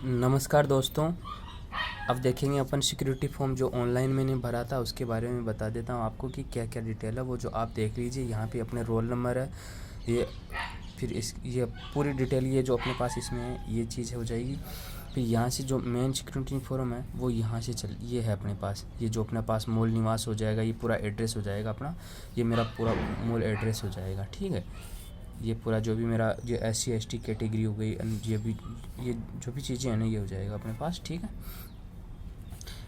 नमस्कार दोस्तों। अब देखेंगे अपन सिक्योरिटी फॉर्म जो ऑनलाइन मैंने भरा था उसके बारे में बता देता हूँ आपको कि क्या क्या डिटेल है। वो जो आप देख लीजिए यहाँ पे अपने रोल नंबर है ये, फिर ये पूरी डिटेल ये जो अपने पास इसमें है ये चीज़ हो जाएगी। फिर यहाँ से जो मेन सिक्योरिटी फॉर्म है वो यहाँ से ये है अपने पास, ये जो अपने पास मूल निवास हो जाएगा, ये पूरा एड्रेस हो जाएगा अपना, ये मेरा पूरा मूल एड्रेस हो जाएगा। ठीक है, ये पूरा जो भी मेरा जो SC ST कैटेगरी हो गई, ये जो भी चीज़ें हैं ना ये हो जाएगा अपने पास। ठीक है,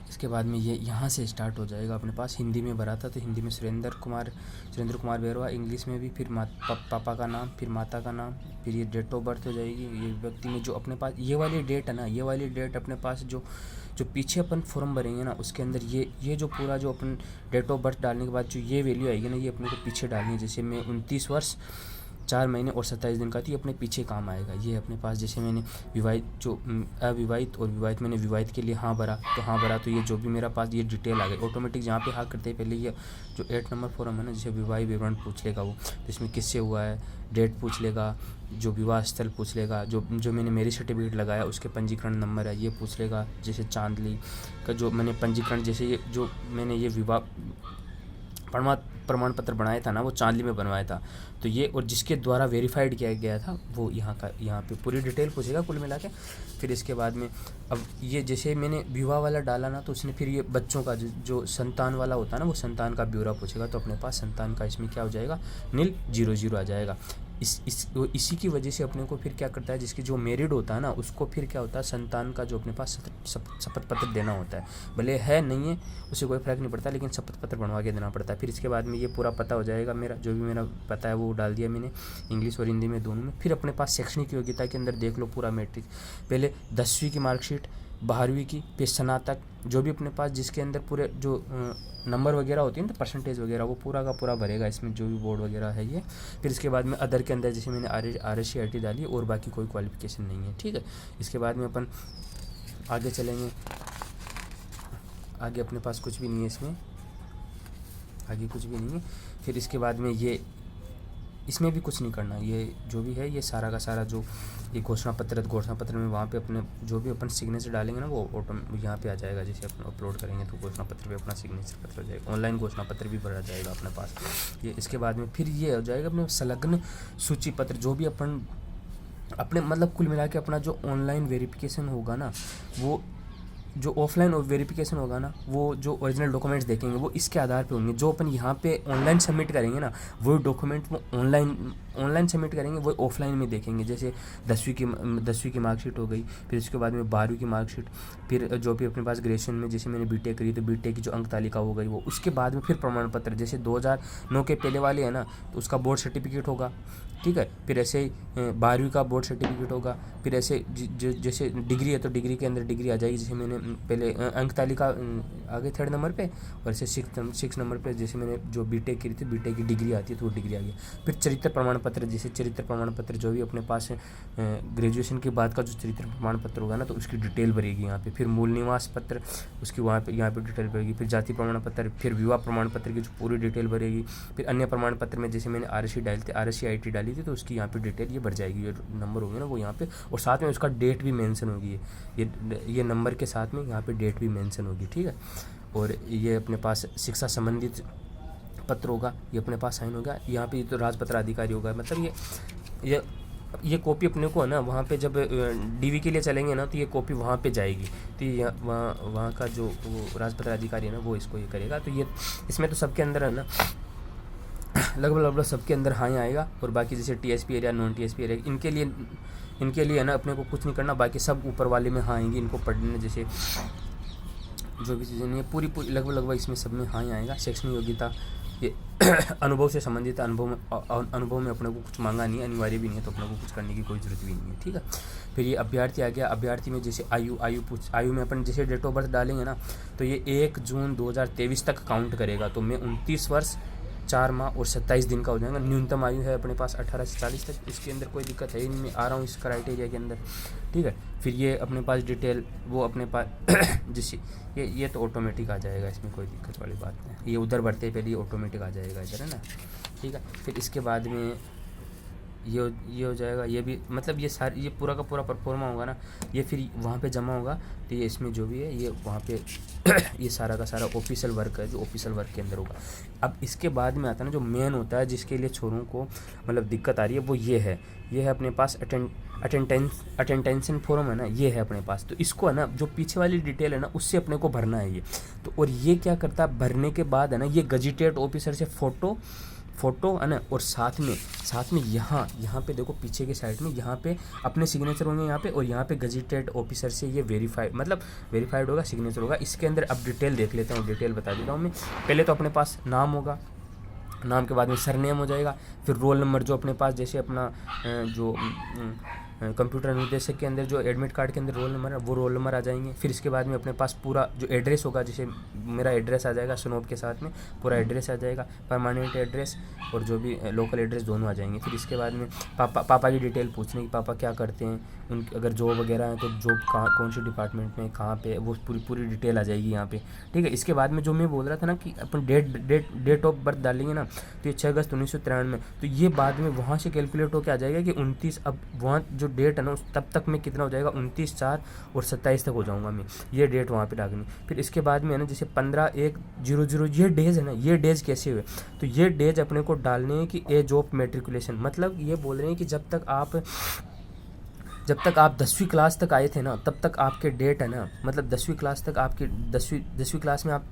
इसके बाद में ये यहाँ से स्टार्ट हो जाएगा अपने पास। हिंदी में भरा था तो हिंदी में सुरेंद्र कुमार बैरवा, इंग्लिश में भी फिर पापा का नाम, फिर माता का नाम, फिर ये डेट ऑफ बर्थ हो जाएगी। ये व्यक्ति में जो अपने पास ये वाली डेट है ना, ये वाली डेट अपने पास जो जो पीछे अपन फॉर्म भरेंगे ना उसके अंदर ये जो पूरा जो अपन डेट ऑफ बर्थ डालने के बाद जो ये वैल्यू आएगी ना ये अपने को पीछे डालनी है। जैसे मैं 29 वर्ष 4 महीने और 27 दिन का थी, अपने पीछे काम आएगा। ये अपने पास जैसे मैंने विवाहित जो अविवाहित और विवाहित, मैंने विवाहित के लिए हाँ भरा तो ये जो भी मेरा पास ये डिटेल आ गई ऑटोमेटिक। जहाँ पे हाँ करते हैं पहले ये जो 8 नंबर फॉर्म है ना, जैसे विवाह विवरण पूछ लेगा वो, तो इसमें किससे हुआ है, डेट पूछ लेगा, जो विवाह स्थल पूछ लेगा, जो मैंने मैरिज सर्टिफिकेट लगाया उसके पंजीकरण नंबर है ये पूछ लेगा। जैसे चांदली का जो मैंने पंजीकरण, जैसे ये जो मैंने ये विवाह प्रमाण पत्र बनाया था ना वो चांदली में बनवाया था, तो ये और जिसके द्वारा वेरीफाइड किया गया था वो यहाँ पे पूरी डिटेल पूछेगा कुल मिला के। फिर इसके बाद में अब ये जैसे मैंने विवाह वाला डाला ना तो उसने फिर ये बच्चों का जो संतान वाला होता है ना वो संतान का ब्यौरा पूछेगा, तो अपने पास संतान का इसमें क्या हो जाएगा 0 आ जाएगा। इसी की वजह से अपने को फिर क्या करता है, जिसकी जो मैरिड होता है ना उसको फिर क्या होता है संतान का जो अपने पास शपथ पत्र देना होता है, भले है नहीं है उसे कोई फ़र्क नहीं पड़ता लेकिन शपथ पत्र बनवा के देना पड़ता है। फिर इसके बाद में ये पूरा पता हो जाएगा, मेरा जो भी मेरा पता है वो डाल दिया मैंने इंग्लिश और हिंदी में दोनों में। फिर अपने पास शैक्षणिक योग्यता के अंदर देख लो पूरा मैट्रिक, पहले 10वीं की मार्कशीट, 12वीं की, फिर स्नातक, जो भी अपने पास जिसके अंदर पूरे जो नंबर वगैरह होती है ना परसेंटेज वगैरह वो पूरा का पूरा भरेगा इसमें जो भी बोर्ड वगैरह है ये। फिर इसके बाद में अदर के अंदर जैसे मैंने RSC IT डाली और बाकी कोई क्वालिफिकेशन नहीं है। ठीक है, इसके बाद में अपन आगे चलेंगे। आगे अपने पास कुछ भी नहीं है इसमें, आगे कुछ भी नहीं है। फिर इसके बाद में ये इसमें भी कुछ नहीं करना, ये जो भी है ये सारा का सारा जो ये घोषणा पत्र में वहाँ पे अपने जो भी अपन सिग्नेचर डालेंगे ना वो ऑटो यहाँ पे आ जाएगा। जैसे अपन अपलोड करेंगे तो घोषणा पत्र पे अपना सिग्नेचर पत्र हो जाएगा, ऑनलाइन घोषणा पत्र भी भरा जाएगा अपने पास ये। इसके बाद में फिर ये हो जाएगा अपने संलग्न सूची पत्र, जो भी अपन अपने मतलब कुल मिला के अपना जो ऑनलाइन वेरिफिकेशन होगा ना वो जो ऑफलाइन वेरिफिकेशन होगा ना वो जो ओरिजिनल डॉक्यूमेंट्स देखेंगे वो इसके आधार पे होंगे। जो अपन यहाँ पे ऑनलाइन सबमिट करेंगे ना वो डॉक्यूमेंट वो ऑनलाइन सबमिट करेंगे, वो ऑफलाइन में देखेंगे। जैसे 10वीं की मार्कशीट हो गई, फिर उसके बाद में 12वीं की मार्कशीट, फिर जो भी अपने पास ग्रेजुएशन में जैसे मैंने BTech करी तो BTech की जो अंक तालिका हो गई वो, उसके बाद में फिर प्रमाण पत्र जैसे 2009 के पहले वाले हैं ना तो उसका बोर्ड सर्टिफिकेट होगा। ठीक है, फिर ऐसे ही 12वीं का बोर्ड सर्टिफिकेट होगा। फिर ऐसे जैसे डिग्री है तो डिग्री के अंदर डिग्री आ जाएगी, जैसे मैंने पहले अंक तालिका आगे 3rd नंबर पे, और ऐसे 6th नंबर पे जैसे मैंने जो BTech की थी BTech की डिग्री आती है तो वो डिग्री आ गई। फिर चरित्र प्रमाण पत्र, जैसे चरित्र प्रमाण पत्र जो भी अपने पास ग्रेजुएशन के बाद का जो चरित्र प्रमाण पत्र होगा ना तो उसकी डिटेल भरेगी यहाँ पे। फिर मूल निवास पत्र उसकी वहाँ पे यहाँ पे डिटेल भरेगी। फिर जाति प्रमाण पत्र, फिर विवाह प्रमाण पत्र की जो पूरी डिटेल भरेगी। फिर अन्य प्रमाण पत्र में जैसे मैंने RSC IT डाली थी तो उसकी यहाँ पे डिटेल ये भर जाएगी, ये नंबर होंगे ना वो यहाँ पे, और साथ में उसका डेट भी मेंशन होगी, ये नंबर के साथ में यहाँ पे डेट भी मेंशन होगी। ठीक है, और ये अपने पास शिक्षा संबंधित पत्र होगा, ये अपने पास साइन होगा। यहाँ पे तो राजपत्र अधिकारी होगा, मतलब ये कॉपी अपने को है ना वहाँ पे जब DV के लिए चलेंगे ना तो ये कॉपी वहाँ पे जाएगी, तो ये वहाँ का जो वो राजपत्र अधिकारी है ना वो इसको ये करेगा। तो ये इसमें तो सबके अंदर है ना लगभग सबके अंदर हाँ ही आएगा। और बाकी जैसे TSP area non TSP area इनके लिए है ना अपने को कुछ नहीं करना, बाकी सब ऊपर वाले में हाँ आएंगे। इनको पढ़ने जैसे जो भी चीज़ें नहीं पूरी लगभग इसमें सब में हाँ ही आएगा। शैक्षणिक योग्यता ये अनुभव से संबंधित, अनुभव में अपने को कुछ मांगा नहीं है, अनिवार्य भी नहीं है, तो अपने को कुछ करने की कोई ज़रूरत भी नहीं है। ठीक है, फिर ये अभ्यर्थी आ गया। अभ्यर्थी में जैसे आयु में अपन जैसे डेट ऑफ बर्थ डालेंगे ना तो ये 1 जून 2023 तक काउंट करेगा, तो मैं 29 वर्ष 4 माह और 27 दिन का हो जाएगा। न्यूनतम आयु है अपने पास 18 से 40 तक, इसके अंदर कोई दिक्कत है ही नहीं, मैं आ रहा हूँ इस क्राइटेरिया के अंदर। ठीक है, फिर ये अपने पास डिटेल वो अपने पास जैसे ये तो ऑटोमेटिक आ जाएगा, इसमें कोई दिक्कत वाली बात नहीं, ये उधर बढ़ते पहले ये ऑटोमेटिक आ जाएगा इधर, है ना। ठीक है, फिर इसके बाद में ये हो जाएगा, ये भी मतलब ये सारी ये पूरा का पूरा परफॉर्मा होगा ना, ये फिर वहाँ पे जमा होगा। तो ये इसमें जो भी है ये वहाँ पे ये सारा का सारा ऑफिशियल वर्क है जो ऑफिशियल वर्क के अंदर होगा। अब इसके बाद में आता है ना जो मेन होता है जिसके लिए छोरों को मतलब दिक्कत आ रही है, वो ये है अपने पास अटेंडेंसन फॉर्म है ना, ये है अपने पास। तो इसको है ना जो पीछे वाली डिटेल है ना उससे अपने को भरना है ये। तो और ये क्या करता है, भरने के बाद है ना ये गजिटेड ऑफिसर से फ़ोटो है ना, और साथ में यहाँ पे देखो पीछे के साइड में यहाँ पे अपने सिग्नेचर होंगे यहाँ पे, और यहाँ पे गजिटेड ऑफिसर से ये वेरीफाइड होगा, सिग्नेचर होगा। इसके अंदर अब डिटेल देख लेते हैं, डिटेल बता देता हूँ मैं। पहले तो अपने पास नाम होगा, नाम के बाद में सरनेम हो जाएगा, फिर रोल नंबर जो अपने पास जैसे अपना जो कंप्यूटर अनुदेशक के अंदर जो एडमिट कार्ड के अंदर रोल नंबर है वो रोल नंबर आ जाएंगे। फिर इसके बाद में अपने पास पूरा जो एड्रेस होगा, जैसे मेरा एड्रेस आ जाएगा स्नोप के साथ में, पूरा एड्रेस आ जाएगा, परमानेंट एड्रेस और जो भी लोकल एड्रेस दोनों आ जाएंगे। फिर इसके बाद में पापा की डिटेल पूछने की, पापा क्या करते हैं, उनकी अगर जॉब वगैरह है तो जॉब कहाँ कौन से डिपार्टमेंट में कहाँ पे, वो पूरी डिटेल आ जाएगी यहाँ पे, ठीक है। इसके बाद में जो मैं बोल रहा था ना कि अपन डेट ऑफ बर्थ डालेंगे ना, तो ये 6 अगस्त 1993, तो ये बाद में वहाँ से कैलकुलेट होकर आ जाएगा कि 29, अब वहाँ जो डेट है ना तब तक मैं कितना हो जाएगा 29, 4 और 27 तक हो जाऊँगा मैं, ये डेट वहाँ पे डालनी। फिर इसके बाद में है ना जैसे 15/1/00 ये डेज है ना, ये डेज कैसे हुए, तो ये डेज अपने को डालने हैं कि एज ऑफ मेट्रिकुलेशन, मतलब ये बोल रहे हैं कि जब तक आप 10वीं क्लास तक आए थे ना तब तक आपके डेट है ना, मतलब 10वीं क्लास तक आपकी 10वीं क्लास में आप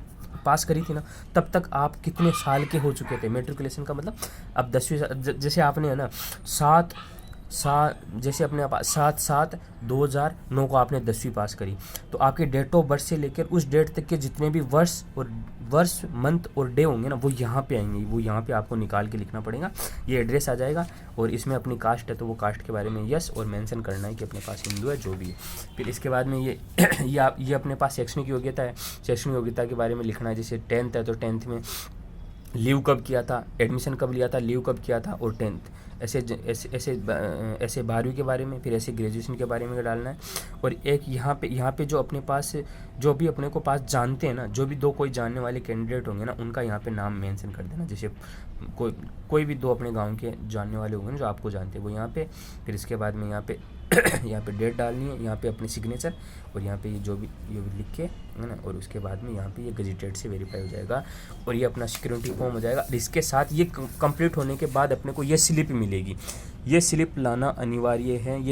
पास करी थी ना, तब तक आप कितने साल के हो चुके थे। मेट्रिकुलेशन का मतलब अब 10वीं जैसे आपने है ना 7/7/2009 को आपने 10वीं पास करी, तो आपके डेट ऑफ बर्थ से लेकर उस डेट तक के जितने भी वर्ष मंथ और डे होंगे ना वो यहाँ पे आएंगे, वो यहाँ पे आपको निकाल के लिखना पड़ेगा। ये एड्रेस आ जाएगा, और इसमें अपनी कास्ट है तो वो कास्ट के बारे में यस और मेंशन करना है कि अपने पास हिंदू है जो भी है। फिर इसके बाद में ये अपने पास शैक्षणिक योग्यता है, शैक्षणिक योग्यता के बारे में लिखना है। जैसे 10th है तो 10th में लीव कब किया था, एडमिशन कब लिया था, लीव कब किया था, और 10th ऐसे 12वीं के बारे में, फिर ऐसे ग्रेजुएशन के बारे में डालना है। और एक यहाँ पे जो अपने पास जो भी अपने को पास जानते हैं ना, जो भी दो कोई जानने वाले कैंडिडेट होंगे ना उनका यहाँ पे नाम मेंशन कर देना। जैसे कोई भी दो अपने गांव के जानने वाले होंगे ना जो आपको जानते हैं वो यहाँ पे। फिर इसके बाद में यहाँ पे डेट डालनी है, यहाँ पे अपने सिग्नेचर, और यहाँ पे ये जो भी लिख के है ना, और उसके बाद में यहाँ पे ये गजिटेड से वेरीफाई हो जाएगा, और ये अपना सिक्योरिटी फॉर्म हो जाएगा। इसके साथ ये कंप्लीट होने के बाद अपने को ये स्लिप मिलेगी, ये स्लिप लाना अनिवार्य है। ये